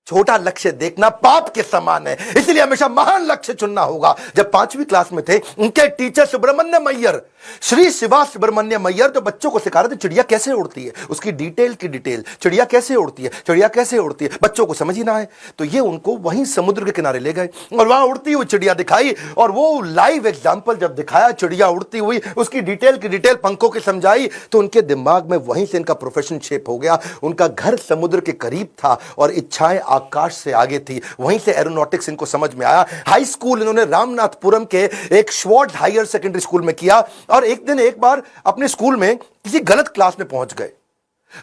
छोटा लक्ष्य देखना पाप के समान है, इसलिए हमेशा महान लक्ष्य चुनना होगा। जब 5वीं क्लास में थे, उनके टीचर सुब्रमण्यम अय्यर, श्री शिवा सुब्रमण्यम अय्यर, तो बच्चों को सिखा रहे थे चिड़िया कैसे उड़ती है, उसकी डिटेल की डिटेल, चिड़िया कैसे उड़ती है, चिड़िया कैसे उड़ती है, बच्चों को समझ ही ना आए। तो ये उनको वहीं समुद्र के किनारे ले गए और वहां उड़ती हुई चिड़िया दिखाई, और वो लाइव एग्जाम्पल जब दिखाया चिड़िया उड़ती हुई, उसकी डिटेल की डिटेल पंखों की समझाई, तो उनके दिमाग में वहीं से इनका प्रोफेशन शेप हो गया। उनका घर समुद्र के करीब था और इच्छाएं आकाश से आगे थी, वहीं से एरोनॉटिक्स इनको समझ में आया। हाई स्कूल इन्होंने रामनाथपुरम के एक श्वार्ट्ज हायर सेकेंडरी स्कूल में किया, और एक बार अपने स्कूल में किसी गलत क्लास में पहुंच गए,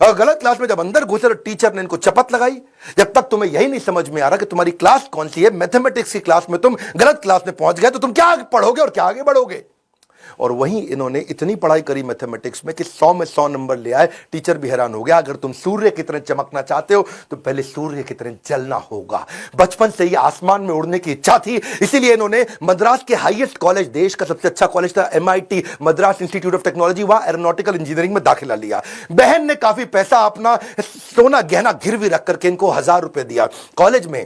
और गलत क्लास में जब अंदर घुसे तो टीचर ने इनको चपत लगाई, जब तक तुम्हें यही नहीं समझ में आ रहा कि तुम्हारी क्लास कौन सी है, मैथमेटिक्स की क्लास में तुम गलत क्लास में पहुंच गए, तो तुम क्या पढ़ोगे और क्या आगे बढ़ोगे। और वहीं इन्होंने इतनी पढ़ाई करी मैथमेटिक्स में कि 100 में 100 नंबर ले आए। टीचर भी हैरान हो गया, अगर तुम सूर्य की तरह चमकना चाहते हो तो पहले सूर्य की तरह जलना होगा। बचपन से ही आसमान में उड़ने की इच्छा थी, इसीलिए इन्होंने मद्रास के हाईएस्ट कॉलेज, देश का सबसे अच्छा कॉलेज था MIT, Madras institute of technology, वहां एरोनॉटिकल इंजीनियरिंग में दाखिला लिया। बहन ने काफी पैसा अपना सोना गहना गिरवी रख करके इनको 1000 रुपए दिया। कॉलेज में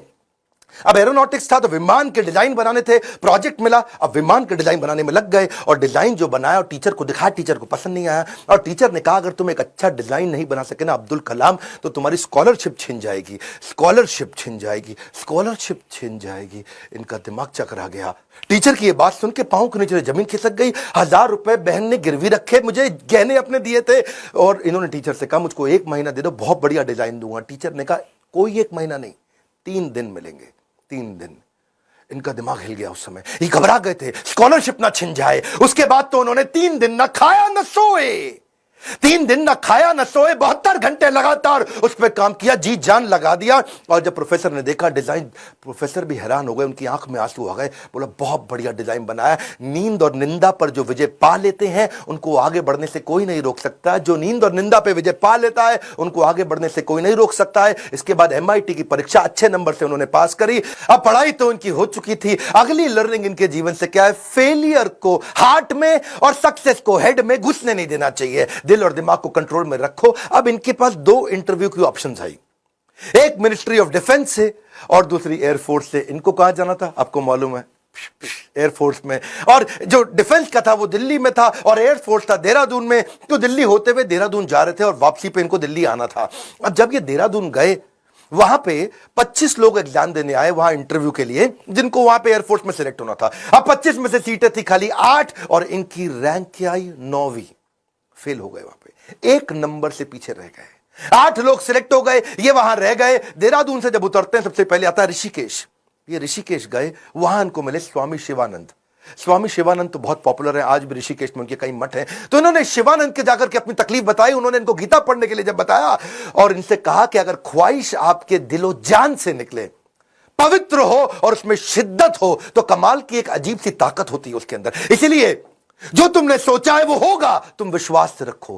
अब एरोनॉटिक्स था तो विमान के डिजाइन बनाने थे, प्रोजेक्ट मिला, अब विमान के डिजाइन बनाने में लग गए, और डिजाइन जो बनाया और टीचर को दिखाया, टीचर को पसंद नहीं आया, और टीचर ने कहा अगर तुम एक अच्छा डिजाइन नहीं बना सके ना अब्दुल कलाम, तो तुम्हारी स्कॉलरशिप छिन जाएगी, स्कॉलरशिप छिन जाएगी, स्कॉलरशिप छिन जाएगी। इनका दिमाग चकरा गया। टीचर की ये बात सुन के पांव के नीचे जमीन खिसक गई। 1000 रुपए बहन ने गिरवी रखे, मुझे गहने अपने दिए थे, और इन्होंने टीचर से कहा मुझको 1 महीना दे दो, बहुत बढ़िया डिजाइन दूंगा। टीचर ने कहा कोई 1 महीना नहीं, 3 दिन मिलेंगे, 3 दिन। इनका दिमाग हिल गया उस समय, ये घबरा गए थे स्कॉलरशिप ना छिन जाए। उसके बाद तो उन्होंने 3 दिन ना खाया ना सोए, 3 दिन ना खाया ना सोए, 72 घंटे लगातार उस पर काम किया, जी जान लगा दिया। और जब प्रोफेसर ने देखा डिजाइन, प्रोफेसर भी हैरान हो गए, उनकी आंख में आंसू आ गए। बोला बहुत बढ़िया डिजाइन बनाया। नींद और निंदा पर जो विजय पा लेते हैं उनको आगे बढ़ने से कोई नहीं रोक सकता। जो नींद और निंदा पे विजय पा लेता है उनको आगे बढ़ने से कोई नहीं रोक सकता है। इसके बाद MIT की परीक्षा अच्छे नंबर से उन्होंने पास करी। अब पढ़ाई तो उनकी हो चुकी थी, अगली लर्निंग इनके जीवन से क्या है, फेलियर को हार्ट में और सक्सेस को हेड में घुसने नहीं देना चाहिए। दिल और दिमाग को कंट्रोल में रखो। अब इनके पास 2 इंटरव्यू की ऑप्शंस आई, एक मिनिस्ट्री ऑफ डिफेंस से और दूसरी एयरफोर्स से। इनको कहां जाना था आपको मालूम है, एयरफोर्स में। और जो डिफेंस का था वो दिल्ली में था, और एयरफोर्स था देहरादून में। तो दिल्ली होते हुए देहरादून जा रहे थे और वापसी पे इनको दिल्ली आना था। अब जब ये देहरादून गए, वहां पे 25 लोग एग्जाम देने आए वहां इंटरव्यू के लिए, जिनको वहां पे एयरफोर्स में सिलेक्ट होना था। अब 25 में से सीटें थी खाली 8, और इनकी रैंक क्या आई, 9वीं। फेल हो गए, वहां पे 1 नंबर से पीछे रह गए। 8 लोग सिलेक्ट हो गए, ये वहां रह गए। देहरादून से जब उतरते हैं सबसे पहले आता है ऋषिकेश। ये ऋषिकेश गए, वहां इनको मिले स्वामी शिवानंद। स्वामी शिवानंद तो बहुत पॉपुलर है, आज भी ऋषिकेश में उनके कई मठ हैं। तो इन्होंने शिवानंद के जाकर के अपनी तकलीफ बताई। उन्होंने इनको गीता पढ़ने के लिए जब बताया, और इनसे कहा कि अगर ख्वाहिश आपके दिलो जान से निकले, पवित्र हो और उसमें शिद्दत हो, तो कमाल की एक अजीब सी ताकत होती है उसके अंदर। इसलिए जो तुमने सोचा है वो होगा, तुम विश्वास से रखो।